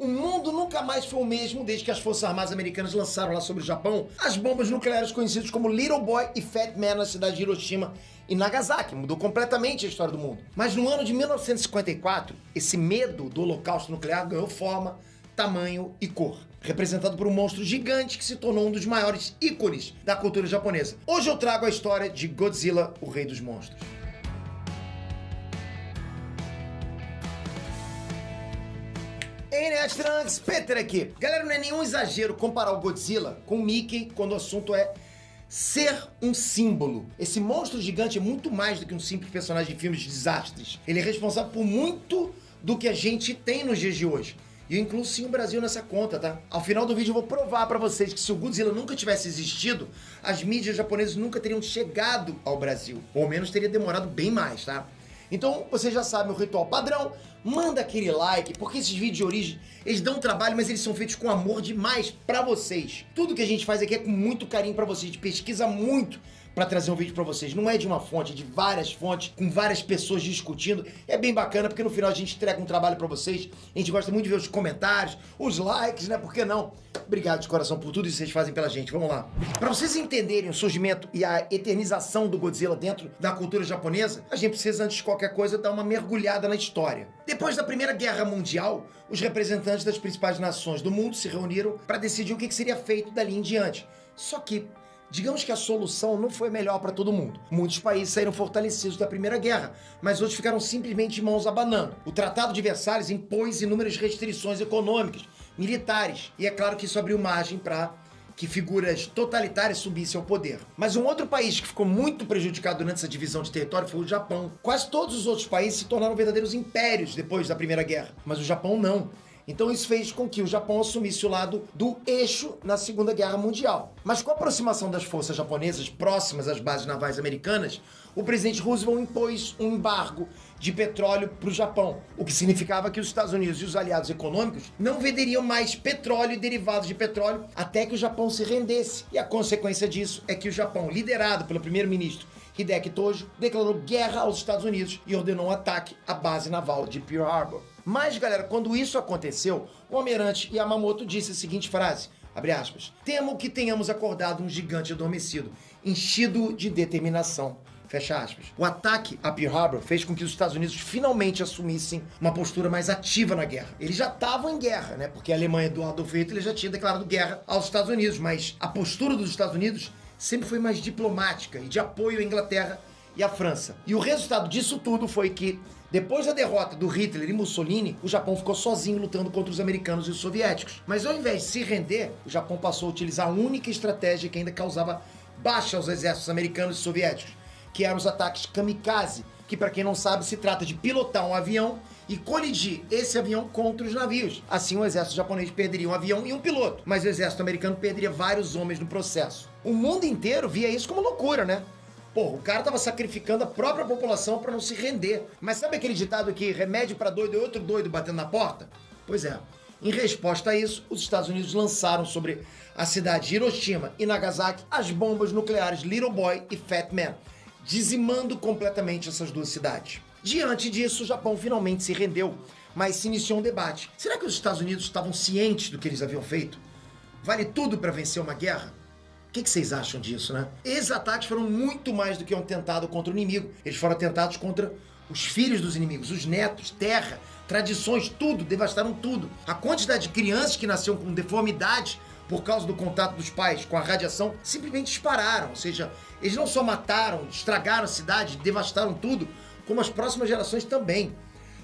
O mundo nunca mais foi o mesmo desde que as Forças Armadas Americanas lançaram lá sobre o Japão as bombas nucleares conhecidas como Little Boy e Fat Man na cidade de Hiroshima e Nagasaki. Mudou completamente a história do mundo. Mas no ano de 1954, esse medo do holocausto nuclear ganhou forma, tamanho e cor, representado por um monstro gigante que se tornou um dos maiores ícones da cultura japonesa. Hoje eu trago a história de Godzilla, o rei dos monstros. Ei, Nerdtrunks, Peter aqui. Galera, não é nenhum exagero comparar o Godzilla com o Mickey quando o assunto é ser um símbolo. Esse monstro gigante é muito mais do que um simples personagem de filmes de desastres. Ele é responsável por muito do que a gente tem nos dias de hoje. E eu incluo sim o Brasil nessa conta, tá? Ao final do vídeo eu vou provar pra vocês que se o Godzilla nunca tivesse existido, as mídias japonesas nunca teriam chegado ao Brasil. Ou ao menos teria demorado bem mais, tá? Então, você já sabe o ritual padrão, manda aquele like, porque esses vídeos de origem, eles dão trabalho, mas eles são feitos com amor demais pra vocês. Tudo que a gente faz aqui é com muito carinho pra vocês, a gente pesquisa muito pra trazer um vídeo pra vocês. Não é de uma fonte, é de várias fontes, com várias pessoas discutindo. É bem bacana, porque no final a gente entrega um trabalho pra vocês. A gente gosta muito de ver os comentários, os likes, né? Por que não? Obrigado de coração por tudo isso que vocês fazem pela gente. Vamos lá. Pra vocês entenderem o surgimento e a eternização do Godzilla dentro da cultura japonesa, a gente precisa, antes de qualquer coisa, dar uma mergulhada na história. Depois da Primeira Guerra Mundial, os representantes das principais nações do mundo se reuniram para decidir o que seria feito dali em diante. Só que digamos que a solução não foi melhor para todo mundo. Muitos países saíram fortalecidos da Primeira Guerra, mas outros ficaram simplesmente de mãos abanando. O Tratado de Versalhes impôs inúmeras restrições econômicas, militares, e é claro que isso abriu margem para que figuras totalitárias subissem ao poder. Mas um outro país que ficou muito prejudicado durante essa divisão de território foi o Japão. Quase todos os outros países se tornaram verdadeiros impérios depois da Primeira Guerra, mas o Japão não. Então isso fez com que o Japão assumisse o lado do eixo na Segunda Guerra Mundial. Mas com a aproximação das forças japonesas próximas às bases navais americanas, o presidente Roosevelt impôs um embargo de petróleo para o Japão, o que significava que os Estados Unidos e os aliados econômicos não venderiam mais petróleo e derivados de petróleo até que o Japão se rendesse. E a consequência disso é que o Japão, liderado pelo primeiro-ministro Hideki Tojo, declarou guerra aos Estados Unidos e ordenou um ataque à base naval de Pearl Harbor. Mas, galera, quando isso aconteceu, o almirante Yamamoto disse a seguinte frase, abre aspas, temo que tenhamos acordado um gigante adormecido, enchido de determinação, fecha aspas. O ataque a Pearl Harbor fez com que os Estados Unidos finalmente assumissem uma postura mais ativa na guerra. Eles já estavam em guerra, né? Porque a Alemanha do Adolf Hitler já tinha declarado guerra aos Estados Unidos, mas a postura dos Estados Unidos sempre foi mais diplomática e de apoio à Inglaterra e à França. E o resultado disso tudo foi que, depois da derrota do Hitler e Mussolini, o Japão ficou sozinho lutando contra os americanos e os soviéticos. Mas ao invés de se render, o Japão passou a utilizar a única estratégia que ainda causava baixa aos exércitos americanos e soviéticos, que eram os ataques kamikaze, que para quem não sabe se trata de pilotar um avião e colidir esse avião contra os navios. Assim o exército japonês perderia um avião e um piloto, mas o exército americano perderia vários homens no processo. O mundo inteiro via isso como loucura, né? Pô, o cara tava sacrificando a própria população para não se render. Mas sabe aquele ditado que remédio para doido é outro doido batendo na porta? Pois é. Em resposta a isso, os Estados Unidos lançaram sobre a cidade de Hiroshima e Nagasaki as bombas nucleares Little Boy e Fat Man, dizimando completamente essas duas cidades. Diante disso, o Japão finalmente se rendeu, mas se iniciou um debate. Será que os Estados Unidos estavam cientes do que eles haviam feito? Vale tudo para vencer uma guerra? O que vocês acham disso, né? Esses ataques foram muito mais do que um atentado contra o inimigo. Eles foram atentados contra os filhos dos inimigos, os netos, terra, tradições, tudo, devastaram tudo. A quantidade de crianças que nasceram com deformidade por causa do contato dos pais com a radiação simplesmente dispararam. Ou seja, eles não só mataram, estragaram a cidade, devastaram tudo, como as próximas gerações também.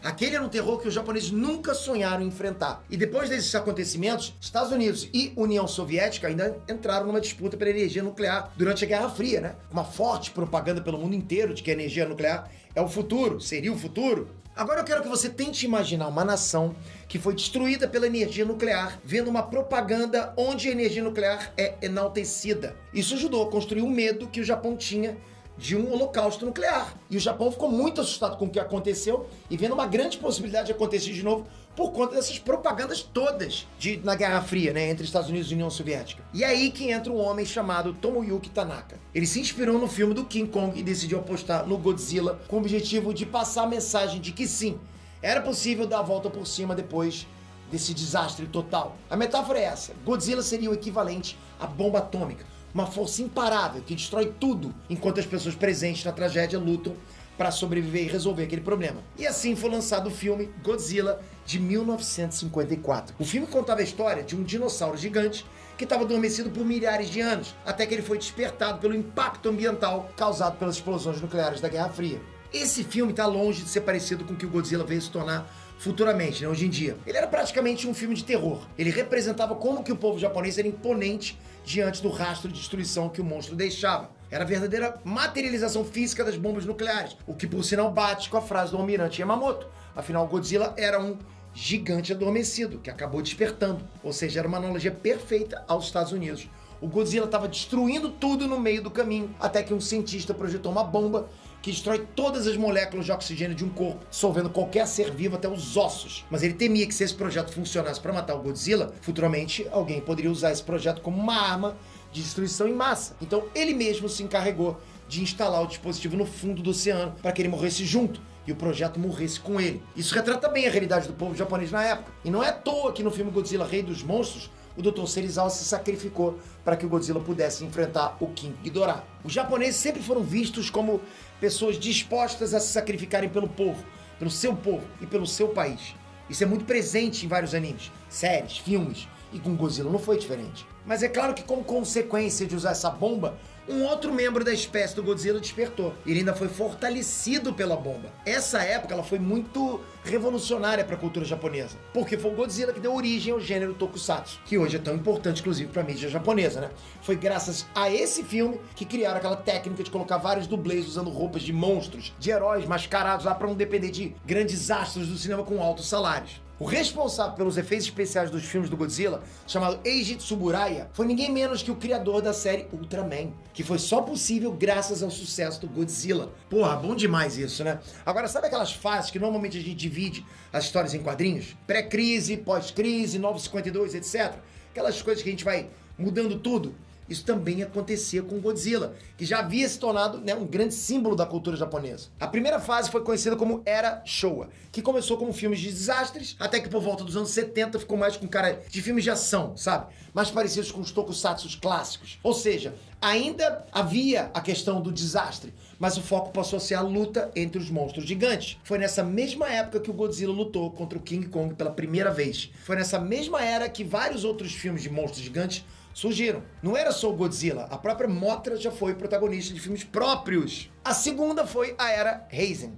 Aquele era um terror que os japoneses nunca sonharam em enfrentar. E depois desses acontecimentos, Estados Unidos e União Soviética ainda entraram numa disputa pela energia nuclear durante a Guerra Fria, né? Uma forte propaganda pelo mundo inteiro de que a energia nuclear é o futuro, seria o futuro. Agora eu quero que você tente imaginar uma nação que foi destruída pela energia nuclear, vendo uma propaganda onde a energia nuclear é enaltecida. Isso ajudou a construir um medo que o Japão tinha de um holocausto nuclear. E o Japão ficou muito assustado com o que aconteceu e vendo uma grande possibilidade de acontecer de novo por conta dessas propagandas todas na Guerra Fria, né, entre Estados Unidos e União Soviética. E aí que entra um homem chamado Tomoyuki Tanaka. Ele se inspirou no filme do King Kong e decidiu apostar no Godzilla com o objetivo de passar a mensagem de que sim, era possível dar a volta por cima depois desse desastre total. A metáfora é essa: Godzilla seria o equivalente à bomba atômica, uma força imparável que destrói tudo, enquanto as pessoas presentes na tragédia lutam para sobreviver e resolver aquele problema. E assim foi lançado o filme Godzilla de 1954. O filme contava a história de um dinossauro gigante que estava adormecido por milhares de anos, até que ele foi despertado pelo impacto ambiental causado pelas explosões nucleares da Guerra Fria. Esse filme está longe de ser parecido com o que o Godzilla veio se tornar futuramente, né, hoje em dia. Ele era praticamente um filme de terror. Ele representava como que o povo japonês era imponente diante do rastro de destruição que o monstro deixava. Era a verdadeira materialização física das bombas nucleares, o que por sinal bate com a frase do almirante Yamamoto. Afinal, Godzilla era um gigante adormecido, que acabou despertando. Ou seja, era uma analogia perfeita aos Estados Unidos. O Godzilla estava destruindo tudo no meio do caminho, até que um cientista projetou uma bomba que destrói todas as moléculas de oxigênio de um corpo, dissolvendo qualquer ser vivo até os ossos. Mas ele temia que se esse projeto funcionasse para matar o Godzilla, futuramente alguém poderia usar esse projeto como uma arma de destruição em massa. Então ele mesmo se encarregou de instalar o dispositivo no fundo do oceano para que ele morresse junto e o projeto morresse com ele. Isso retrata bem a realidade do povo japonês na época. E não é à toa que no filme Godzilla, Rei dos Monstros, o Dr. Serizawa se sacrificou para que o Godzilla pudesse enfrentar o King Ghidorah. Os japoneses sempre foram vistos como pessoas dispostas a se sacrificarem pelo povo, pelo seu povo e pelo seu país. Isso é muito presente em vários animes, séries, filmes, e com Godzilla não foi diferente. Mas é claro que, como consequência de usar essa bomba, um outro membro da espécie do Godzilla despertou. Ele ainda foi fortalecido pela bomba. Essa época ela foi muito revolucionária para a cultura japonesa, porque foi o Godzilla que deu origem ao gênero Tokusatsu, que hoje é tão importante, inclusive, para a mídia japonesa, né? Foi graças a esse filme que criaram aquela técnica de colocar vários dublês usando roupas de monstros, de heróis mascarados lá para não depender de grandes astros do cinema com altos salários. O responsável pelos efeitos especiais dos filmes do Godzilla, chamado Eiji Tsuburaya, foi ninguém menos que o criador da série Ultraman, que foi só possível graças ao sucesso do Godzilla. Porra, bom demais isso, né? Agora, sabe aquelas fases que normalmente a gente divide as histórias em quadrinhos? Pré-crise, pós-crise, 952, etc. Aquelas coisas que a gente vai mudando tudo. Isso também acontecia com Godzilla, que já havia se tornado, né, um grande símbolo da cultura japonesa. A primeira fase foi conhecida como Era Showa, que começou como filmes de desastres, até que por volta dos anos 70 ficou mais com cara de filmes de ação, sabe? Mais parecidos com os tokusatsus clássicos. Ou seja, ainda havia a questão do desastre, mas o foco passou a ser a luta entre os monstros gigantes. Foi nessa mesma época que o Godzilla lutou contra o King Kong pela primeira vez. Foi nessa mesma era que vários outros filmes de monstros gigantes surgiram. Não era só o Godzilla, a própria Mothra já foi protagonista de filmes próprios. A segunda foi a Era Heisei.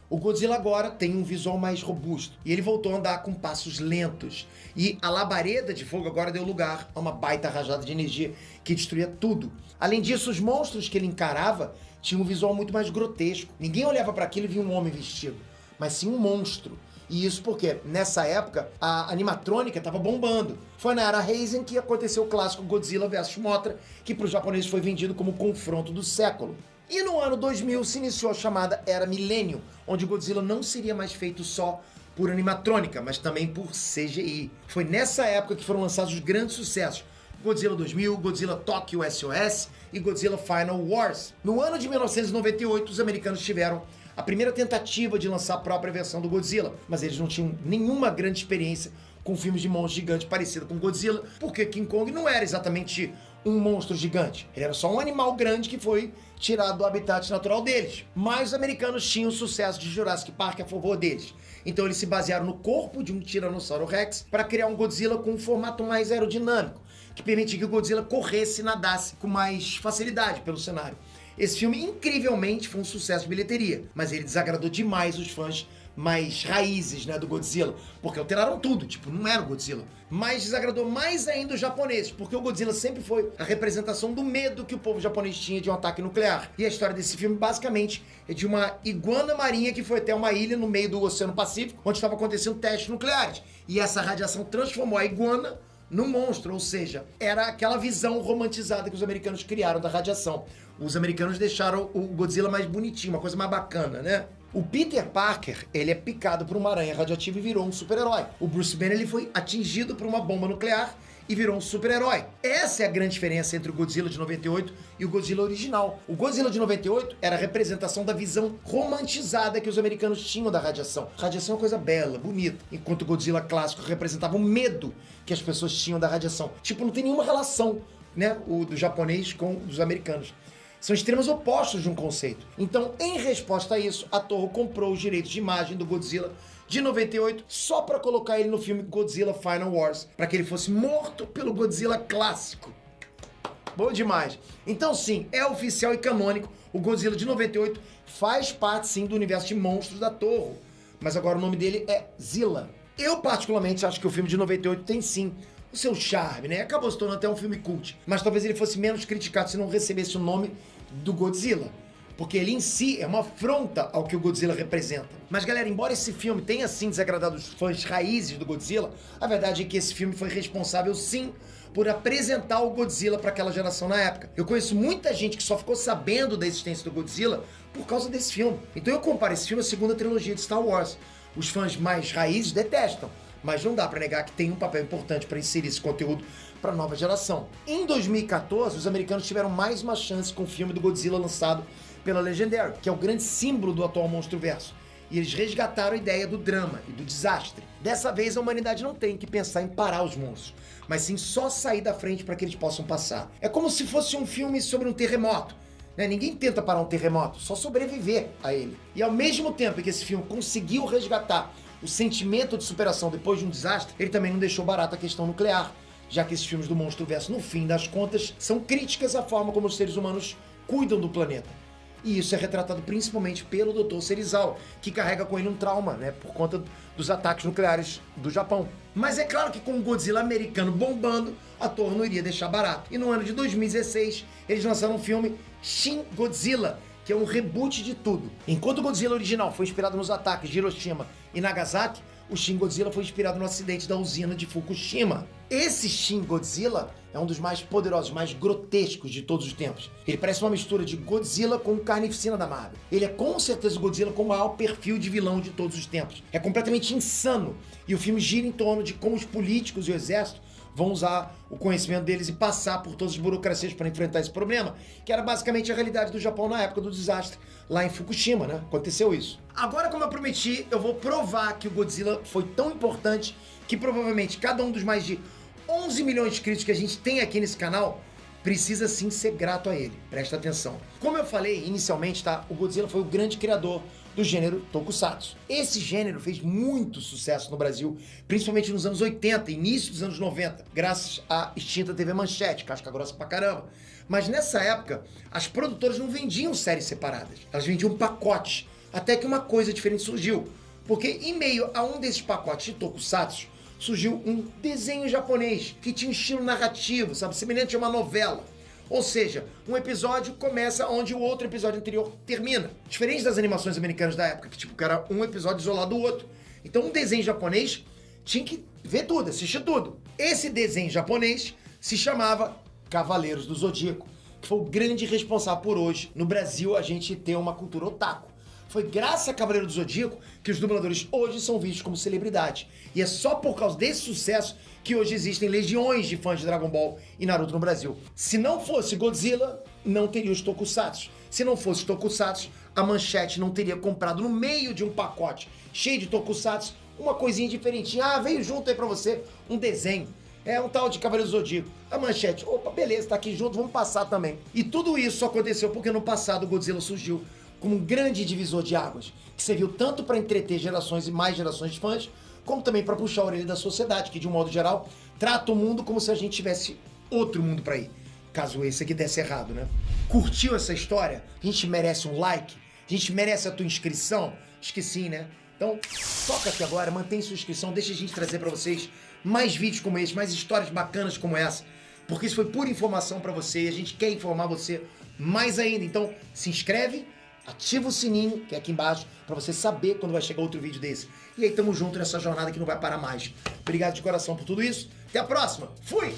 O Godzilla agora tem um visual mais robusto e ele voltou a andar com passos lentos. E a labareda de fogo agora deu lugar a uma baita rajada de energia que destruía tudo. Além disso, os monstros que ele encarava tinham um visual muito mais grotesco. Ninguém olhava para aquilo e via um homem vestido, mas sim um monstro. E isso porque, nessa época, a animatrônica estava bombando. Foi na Era Heisei que aconteceu o clássico Godzilla vs Mothra, que para os japoneses foi vendido como o confronto do século. E no ano 2000 se iniciou a chamada Era Milênio, onde Godzilla não seria mais feito só por animatrônica, mas também por CGI. Foi nessa época que foram lançados os grandes sucessos: Godzilla 2000, Godzilla Tokyo SOS e Godzilla Final Wars. No ano de 1998, os americanos tiveram a primeira tentativa de lançar a própria versão do Godzilla, mas eles não tinham nenhuma grande experiência com filmes de monstro gigante parecido com Godzilla, porque King Kong não era exatamente um monstro gigante, ele era só um animal grande que foi tirado do habitat natural deles. Mas os americanos tinham o sucesso de Jurassic Park a favor deles, então eles se basearam no corpo de um Tiranossauro Rex para criar um Godzilla com um formato mais aerodinâmico, que permitia que o Godzilla corresse e nadasse com mais facilidade pelo cenário. Esse filme, incrivelmente, foi um sucesso de bilheteria, mas ele desagradou demais os fãs mais raízes, né, do Godzilla, porque alteraram tudo, tipo, não era o Godzilla. Mas desagradou mais ainda os japoneses, porque o Godzilla sempre foi a representação do medo que o povo japonês tinha de um ataque nuclear. E a história desse filme, basicamente, é de uma iguana marinha que foi até uma ilha no meio do Oceano Pacífico, onde estava acontecendo testes nucleares. E essa radiação transformou a iguana num monstro, ou seja, era aquela visão romantizada que os americanos criaram da radiação. Os americanos deixaram o Godzilla mais bonitinho, uma coisa mais bacana, né? O Peter Parker, ele é picado por uma aranha radioativa e virou um super-herói. O Bruce Banner, ele foi atingido por uma bomba nuclear e virou um super-herói. Essa é a grande diferença entre o Godzilla de 98 e o Godzilla original. O Godzilla de 98 era a representação da visão romantizada que os americanos tinham da radiação. Radiação é uma coisa bela, bonita, enquanto o Godzilla clássico representava o medo que as pessoas tinham da radiação. Tipo, não tem nenhuma relação, né, o do japonês com os americanos. São extremos opostos de um conceito. Então, em resposta a isso, a Toho comprou os direitos de imagem do Godzilla de 98 só para colocar ele no filme Godzilla Final Wars, para que ele fosse morto pelo Godzilla clássico. Bom demais. Então sim, é oficial e canônico, o Godzilla de 98 faz parte sim do universo de monstros da Toho, mas agora o nome dele é Zilla. Eu particularmente acho que o filme de 98 tem sim o seu charme, né? Acabou se tornando até um filme cult, mas talvez ele fosse menos criticado se não recebesse o nome do Godzilla, porque ele em si é uma afronta ao que o Godzilla representa. Mas galera, embora esse filme tenha sim desagradado os fãs raízes do Godzilla, a verdade é que esse filme foi responsável sim por apresentar o Godzilla para aquela geração na época. Eu conheço muita gente que só ficou sabendo da existência do Godzilla por causa desse filme. Então eu comparo esse filme à segunda trilogia de Star Wars. Os fãs mais raízes detestam, mas não dá pra negar que tem um papel importante para inserir esse conteúdo para nova geração. Em 2014, os americanos tiveram mais uma chance com o filme do Godzilla lançado pela Legendary, que é o grande símbolo do atual monstro-verso. E eles resgataram a ideia do drama e do desastre. Dessa vez, a humanidade não tem que pensar em parar os monstros, mas sim só sair da frente para que eles possam passar. É como se fosse um filme sobre um terremoto. Ninguém tenta parar um terremoto, só sobreviver a ele. E ao mesmo tempo que esse filme conseguiu resgatar o sentimento de superação depois de um desastre, ele também não deixou barato a questão nuclear, já que esses filmes do monstro-verso, no fim das contas, são críticas à forma como os seres humanos cuidam do planeta. E isso é retratado principalmente pelo Dr. Serizawa, que carrega com ele um trauma, né, por conta dos ataques nucleares do Japão. Mas é claro que com o Godzilla americano bombando, a Toho não iria deixar barato. E no ano de 2016, eles lançaram um filme Shin Godzilla, que é um reboot de tudo. Enquanto o Godzilla original foi inspirado nos ataques de Hiroshima e Nagasaki, o Shin Godzilla foi inspirado no acidente da usina de Fukushima. Esse Shin Godzilla é um dos mais poderosos, mais grotescos de todos os tempos. Ele parece uma mistura de Godzilla com Carnificina da Marvel. Ele é com certeza o Godzilla com o maior perfil de vilão de todos os tempos. É completamente insano. E o filme gira em torno de como os políticos e o exército vão usar o conhecimento deles e passar por todas as burocracias para enfrentar esse problema, que era basicamente a realidade do Japão na época do desastre, lá em Fukushima, né? Aconteceu isso. Agora, como eu prometi, eu vou provar que o Godzilla foi tão importante que provavelmente cada um dos mais de 11 milhões de inscritos que a gente tem aqui nesse canal precisa sim ser grato a ele. Presta atenção. Como eu falei inicialmente, tá? O Godzilla foi o grande criador do gênero Tokusatsu. Esse gênero fez muito sucesso no Brasil, principalmente nos anos 80, início dos anos 90, graças à extinta TV Manchete, casca grossa pra caramba. Mas nessa época, as produtoras não vendiam séries separadas, elas vendiam pacotes, até que uma coisa diferente surgiu. Porque em meio a um desses pacotes de Tokusatsu, surgiu um desenho japonês que tinha um estilo narrativo, sabe, semelhante a uma novela. Ou seja, um episódio começa onde o outro episódio anterior termina. Diferente das animações americanas da época, que tipo, era um episódio isolado do outro. Então um desenho japonês tinha que ver tudo, assistir tudo. Esse desenho japonês se chamava Cavaleiros do Zodíaco, que foi o grande responsável por hoje, no Brasil, a gente ter uma cultura otaku. Foi graças a Cavaleiro do Zodíaco que os dubladores hoje são vistos como celebridade. E é só por causa desse sucesso que hoje existem legiões de fãs de Dragon Ball e Naruto no Brasil. Se não fosse Godzilla, não teria os Tokusatsu. Se não fosse Tokusatsu, a Manchete não teria comprado no meio de um pacote cheio de Tokusatsu uma coisinha diferentinha. Ah, veio junto aí pra você um desenho. É um tal de Cavaleiro do Zodíaco. A Manchete, opa, beleza, tá aqui junto, vamos passar também. E tudo isso aconteceu porque no passado o Godzilla surgiu como um grande divisor de águas, que serviu tanto para entreter gerações e mais gerações de fãs, como também para puxar a orelha da sociedade, que de um modo geral trata o mundo como se a gente tivesse outro mundo para ir, caso esse aqui desse errado, né? Curtiu essa história? A gente merece um like? A gente merece a tua inscrição? Acho que sim, né? Então, toca aqui agora, mantém sua inscrição, deixa a gente trazer para vocês mais vídeos como esse, mais histórias bacanas como essa, porque isso foi pura informação para você e a gente quer informar você mais ainda. Então, se inscreve, ativa o sininho, que é aqui embaixo, pra você saber quando vai chegar outro vídeo desse. E aí, tamo junto nessa jornada que não vai parar mais. Obrigado de coração por tudo isso. Até a próxima. Fui!